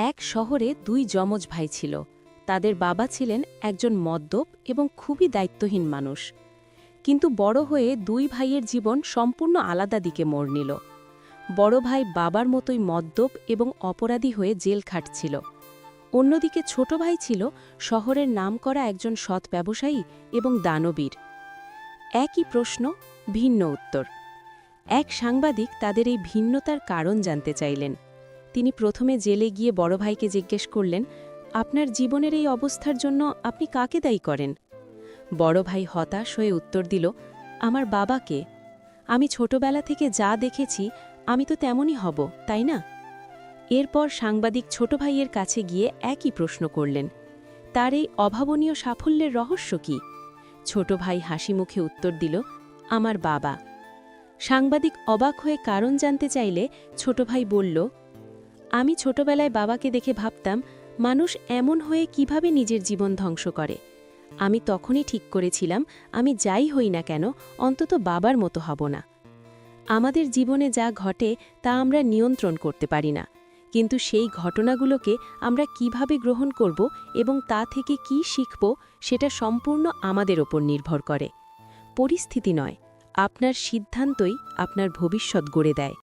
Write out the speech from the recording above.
এক শহরে দুই যমজ ভাই ছিল। তাদের বাবা ছিলেন একজন মদ্যপ এবং খুবই দায়িত্বহীন মানুষ। কিন্তু বড় হয়ে দুই ভাইয়ের জীবন সম্পূর্ণ আলাদা দিকে মোড় নিল। বড় ভাই বাবার মতোই মদ্যপ এবং অপরাধী হয়ে জেল খাটছিল। অন্যদিকে ছোট ভাই ছিল শহরের নামকরা একজন সৎ ব্যবসায়ী এবং দানবীর। একই প্রশ্ন, ভিন্ন উত্তর। এক সাংবাদিক তাদের এই ভিন্নতার কারণ জানতে চাইলেন। তিনি প্রথমে জেলে গিয়ে বড় ভাইকে জিজ্ঞেস করলেন, আপনার জীবনের এই অবস্থার জন্য আপনি কাকে দায়ী করেন? বড় ভাই হতাশ হয়ে উত্তর দিল, আমার বাবাকে। আমি ছোটবেলা থেকে যা দেখেছি আমি তো তেমনই হব, তাই না? এরপর সাংবাদিক ছোট ভাইয়ের কাছে গিয়ে একই প্রশ্ন করলেন, তার এই অভাবনীয় সাফল্যের রহস্য কি? ছোট ভাই হাসি মুখে উত্তর দিল, আমার বাবা। সাংবাদিক অবাক হয়ে কারণ জানতে চাইলে ছোট ভাই বলল, আমি ছোটবেলায় বাবাকে দেখে ভাবতাম, মানুষ এমন হয়ে কিভাবে নিজের জীবন ধ্বংস করে। আমি তখনই ঠিক করেছিলাম, আমি যাই হই না কেন অন্তত বাবার মতো হব না। আমাদের জীবনে যা ঘটে তা আমরা নিয়ন্ত্রণ করতে পারি না, কিন্তু সেই ঘটনাগুলোকে আমরা কিভাবে গ্রহণ করব এবং তা থেকে কি শিখব সেটা সম্পূর্ণ আমাদের ওপর নির্ভর করে। পরিস্থিতি নয়, আপনার সিদ্ধান্তই আপনার ভবিষ্যৎ গড়ে দেয়।